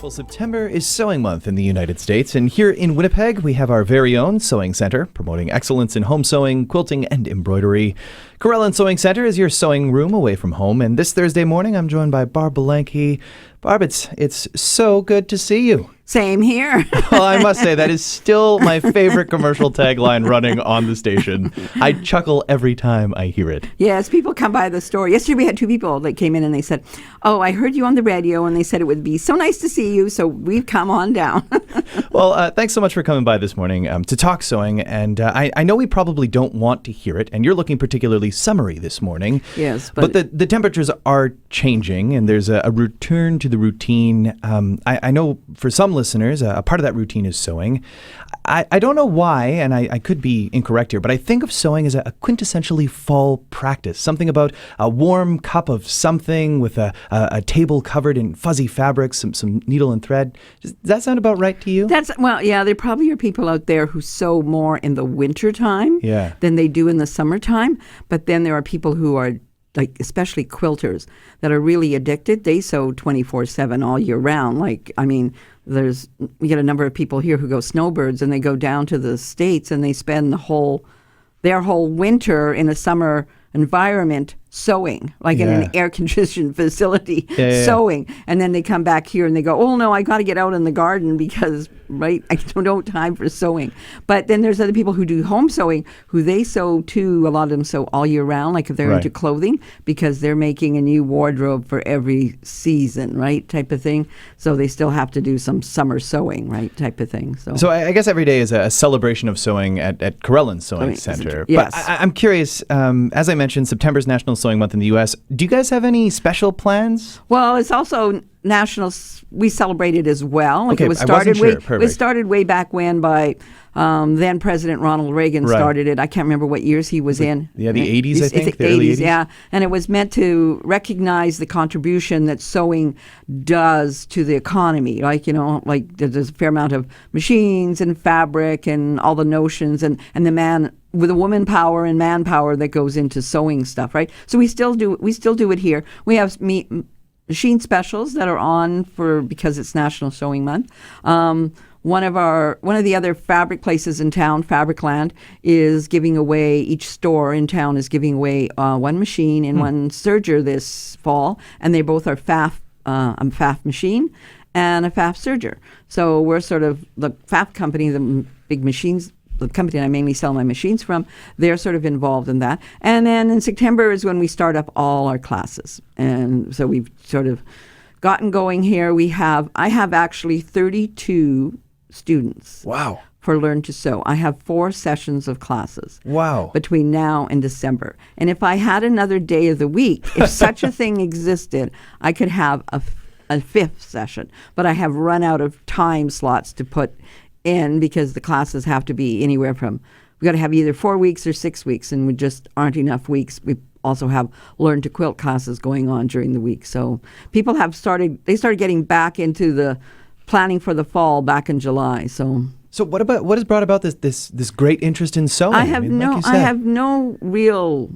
Well, September is Sewing Month in the United States, and here in Winnipeg, we have our very own Sewing Center, promoting excellence in home sewing, quilting, and embroidery. Carellan Sewing Center is your sewing room away from home, and this Thursday morning, I'm joined by Barb. Barb, it's so good to see you. Same here. Well, I must say, that is still my favorite commercial tagline running on the station. I chuckle every time I hear it. Yes, people come by the store. Yesterday we had two people that came in and they said, "Oh, I heard you on the radio," and they said it would be so nice to see you, so we've come on down. Well, thanks so much for coming by this morning to talk sewing, and I know we probably don't want to hear it, and you're looking particularly summery this morning. Yes, but the temperatures are changing, and there's a return to the routine. I know for some listeners, a part of that routine is sewing. I don't know why, and I could be incorrect here, but I think of sewing as a quintessentially fall practice. Something about a warm cup of something with a table covered in fuzzy fabrics, some needle and thread. Does that sound about right to you? Well, yeah, there probably are people out there who sew more in the winter time than they do in the summertime. But then there are people who are, like, especially quilters, that are really addicted. They sew 24/7 all year round. We get a number of people here who go snowbirds, and they go down to the States and they spend their whole winter in a summer environment sewing, like in an air-conditioned facility, sewing. And then they come back here and they go, "Oh, no, I got to get out in the garden because, I don't have time for sewing." But then there's other people who do home sewing who they sew too. A lot of them sew all year round, like if they're into clothing, because they're making a new wardrobe for every season, right, type of thing. So they still have to do some summer sewing, right, type of thing. So I guess every day is a celebration of sewing at Carellan Sewing Center. Yes. But I'm curious, as I mentioned, September's National Sewing Month in the U.S. Do you guys have any special plans? Well, it's also national. We celebrate it as well. Okay, it was started way back when by then President Ronald Reagan started it. I can't remember what years he was in. Yeah, the 80s, I think. The early 80s. Yeah. And it was meant to recognize the contribution that sewing does to the economy. There's a fair amount of machines and fabric and all the notions and with the woman power and manpower that goes into sewing stuff, right? So we still do it here. We have machine specials that are on because it's National Sewing Month. One of the other fabric places in town, Fabricland, is giving away. Each store in town is giving away one machine and one serger this fall, and they both are pfaff, a pfaff machine and a pfaff serger. So we're sort of the pfaff company, the big machines. The company I mainly sell my machines from, they're sort of involved in that. And then in September is when we start up all our classes. And so we've sort of gotten going here. I have actually 32 students. Wow. For Learn to Sew. I have 4 sessions of classes. Wow. Between now and December. And if I had another day of the week, if such a thing existed, I could have a 5th session. But I have run out of time slots to put in because the classes have to be anywhere from, we got to have either 4 weeks or 6 weeks, and we just aren't enough weeks. We also have Learn to Quilt classes going on during the week. So people started getting back into the planning for the fall back in July. So what has brought about this great interest in sewing? I have no real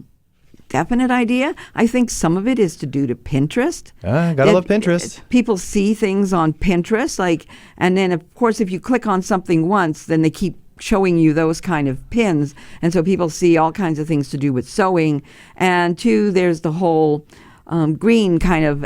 definite idea. I think some of it is to do to Pinterest. Gotta love Pinterest. People see things on Pinterest, and then of course if you click on something once, then they keep showing you those kind of pins, and so people see all kinds of things to do with sewing. And 2, there's the whole green kind of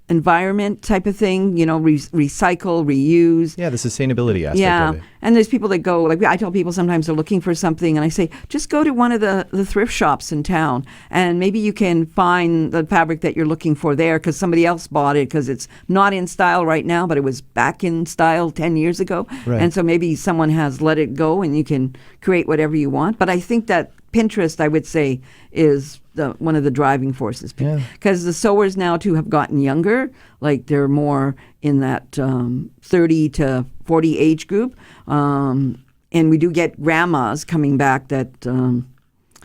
environment type of thing, recycle, reuse. Yeah, the sustainability aspect of it. And there's people that go, I tell people sometimes they're looking for something, and I say, just go to one of the thrift shops in town, and maybe you can find the fabric that you're looking for there because somebody else bought it because it's not in style right now, but it was back in style 10 years ago. Right. And so maybe someone has let it go, and you can create whatever you want. But I think that Pinterest, I would say, is one of the driving forces, because the sewers now too have gotten younger. Like they're more in that 30 to 40 age group, and we do get grandmas coming back that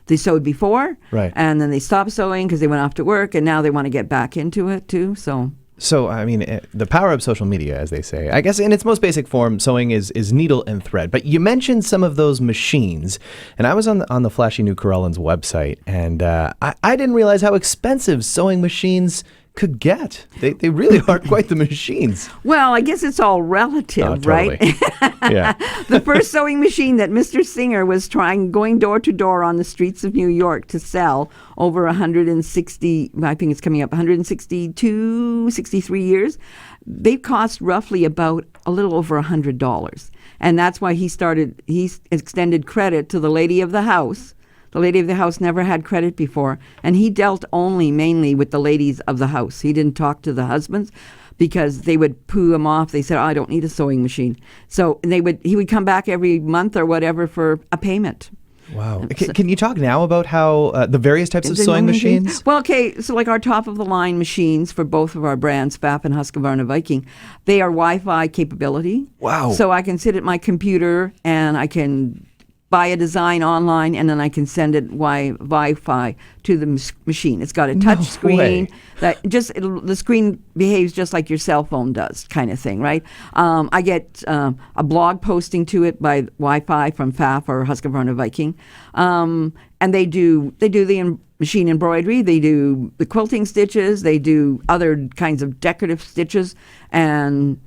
they sewed before, right? And then they stopped sewing because they went off to work, and now they want to get back into it too. So, I mean, the power of social media, as they say. I guess in its most basic form, sewing is needle and thread. But you mentioned some of those machines, and I was on the flashy new Carellan's website, and I didn't realize how expensive sewing machines could get. They really are quite the machines. Well, I guess it's all relative, Totally. right? Yeah. The first sewing machine that Mr. Singer was going door to door on the streets of New York to sell over 160, I think it's coming up 162, 63 years, they cost roughly about a little over $100. And that's why he extended credit to the lady of the house. The lady of the house never had credit before, and he dealt mainly with the ladies of the house. He didn't talk to the husbands because they would poo him off. They said, "Oh, I don't need a sewing machine." So he would come back every month or whatever for a payment. Wow. Can you talk now about how the various types of sewing machines? Well, okay, so like our top-of-the-line machines for both of our brands, pfaff and Husqvarna Viking, they are Wi-Fi capability. Wow. So I can sit at my computer and I can buy a design online, and then I can send it Wi-Fi to the machine. It's got a touch screen that the screen behaves just like your cell phone does, kind of thing, right? I get a blog posting to it by Wi-Fi from pfaff or Husqvarna Viking, and they do the machine embroidery, they do the quilting stitches, they do other kinds of decorative stitches, and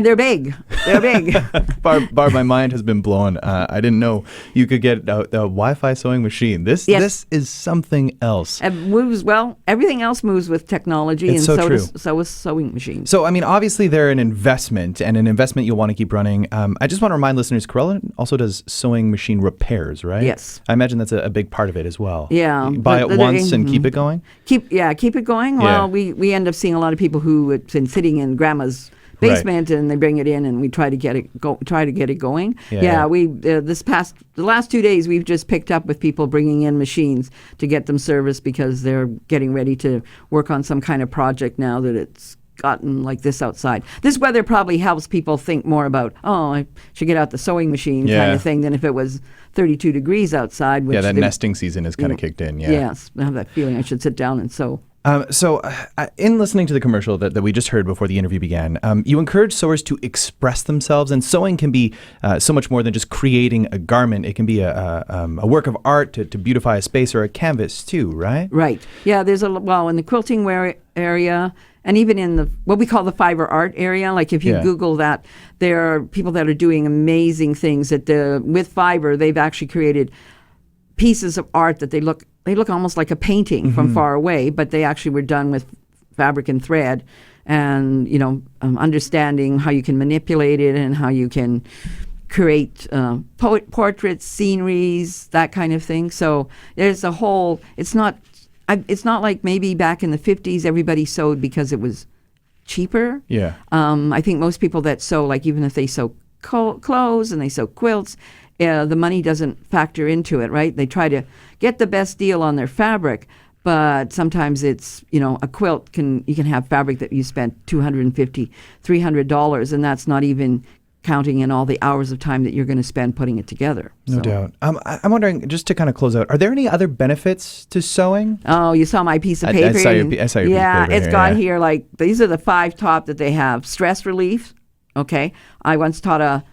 they're big. They're big. Barb, my mind has been blown. I didn't know you could get a Wi-Fi sewing machine. This is something else. It moves well. Everything else moves with technology, It's and so true. So is sewing machines. So, I mean, obviously they're an investment, and an investment you'll want to keep running. I just want to remind listeners, Carellan also does sewing machine repairs, right? Yes. I imagine that's a big part of it as well. Yeah. You buy it once and keep it going? Keep it going. Well, we end up seeing a lot of people who have been sitting in grandma's basement, and they bring it in, and we try to get it going. We the last 2 days we've just picked up with people bringing in machines to get them serviced because they're getting ready to work on some kind of project now that it's gotten like this outside. This weather probably helps people think more about, I should get out the sewing machine kind of thing, than if it was 32 degrees outside. Which that nesting season has kind of kicked in. Yes, I have that feeling I should sit down and sew. In listening to the commercial that we just heard before the interview began, you encourage sewers to express themselves, and sewing can be so much more than just creating a garment. It can be a work of art to beautify a space or a canvas too, right? Right. Yeah, there's in the quilting area, and even in what we call the fiber art area, like if you Google that, there are people that are doing amazing things with fiber. They've actually created pieces of art that they look almost like a painting from far away, but they actually were done with fabric and thread, and understanding how you can manipulate it and how you can create portraits, sceneries, that kind of thing. So there's a whole. It's not like maybe back in the 50s everybody sewed because it was cheaper. Yeah. I think most people that sew, like even if they sew clothes and they sew quilts, the money doesn't factor into it, right? They try to get the best deal on their fabric, but sometimes it's, a quilt you can have fabric that you spent $250, $300, and that's not even counting in all the hours of time that you're going to spend putting it together. No doubt. I'm wondering, just to kind of close out, are there any other benefits to sewing? Oh, you saw my piece of paper. I saw your piece of paper. Yeah, it's got here, like, these are the 5 top that they have. Stress relief, okay. I once taught a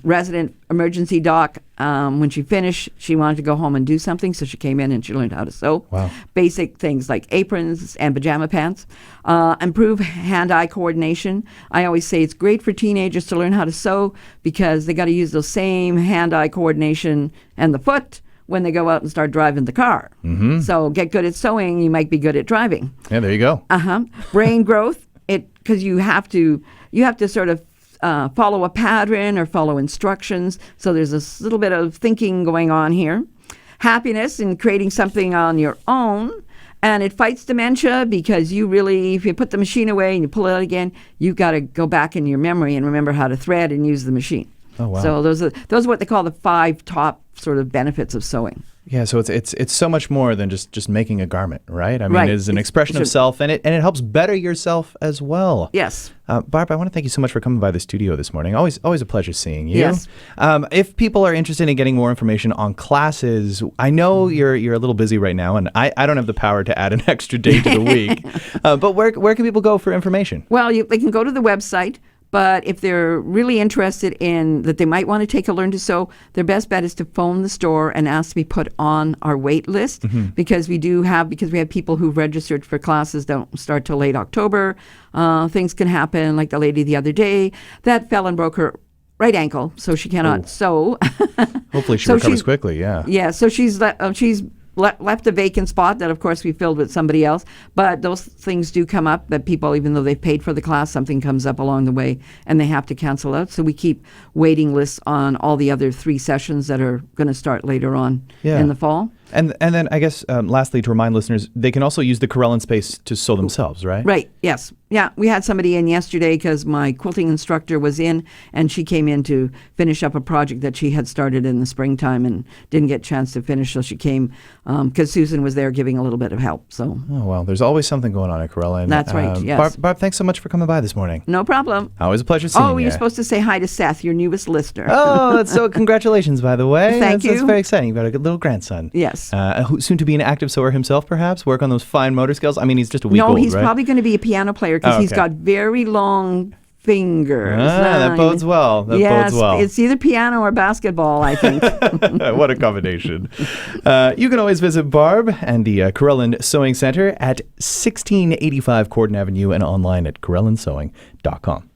resident emergency doc. When she finished, she wanted to go home and do something, so she came in and she learned how to sew. Wow. Basic things like aprons and pajama pants. Improve hand-eye coordination. I always say it's great for teenagers to learn how to sew because they got to use those same hand-eye coordination and the foot when they go out and start driving the car. Mm-hmm. So get good at sewing, you might be good at driving. Yeah, there you go. Brain growth. Because you have to sort of follow a pattern or follow instructions. So there's this little bit of thinking going on here. Happiness in creating something on your own. And it fights dementia because if you put the machine away and you pull it out again, you've got to go back in your memory and remember how to thread and use the machine. Oh, wow. So those are what they call the 5 top sort of benefits of sewing. Yeah, so it's so much more than just making a garment, right? I mean, It's an expression of self, and it helps better yourself as well. Yes. Barb, I want to thank you so much for coming by the studio this morning. Always a pleasure seeing you. Yes. If people are interested in getting more information on classes, I know you're a little busy right now, and I don't have the power to add an extra day to the week. But where can people go for information? Well, they can go to the website, But if they're really interested in that, they might want to take a learn to sew, their best bet is to phone the store and ask to be put on our wait list because we have people who've registered for classes don't start till late October. Things can happen, like the lady the other day that fell and broke her right ankle, so she cannot sew. Hopefully she recovers quickly, yeah. Yeah, so she's left a vacant spot that, of course, we filled with somebody else. But those things do come up that people, even though they've paid for the class, something comes up along the way and they have to cancel out. So we keep waiting lists on all the other 3 sessions that are going to start later on in the fall. And then I guess lastly, to remind listeners, they can also use the Carellan space to sew themselves, right? Right, yes. Yeah, we had somebody in yesterday because my quilting instructor was in, and she came in to finish up a project that she had started in the springtime and didn't get a chance to finish, so she came because Susan was there giving a little bit of help. So. Oh, well, there's always something going on at Carellan. That's right, yes. Barb, thanks so much for coming by this morning. No problem. Always a pleasure seeing you. Oh, you're supposed to say hi to Seth, your newest listener. Oh, that's so congratulations, by the way. Thank you. That's very exciting. You've got a good little grandson. Yes. Soon to be an active sewer himself, perhaps? Work on those fine motor skills? I mean, he's just a week old, No, he's right? probably going to be a piano player because he's got very long fingers. That bodes well. That bodes well. It's either piano or basketball, I think. What a combination. You can always visit Barb and the Carellan Sewing Center at 1685 Corden Avenue and online at CarellanSewing.com.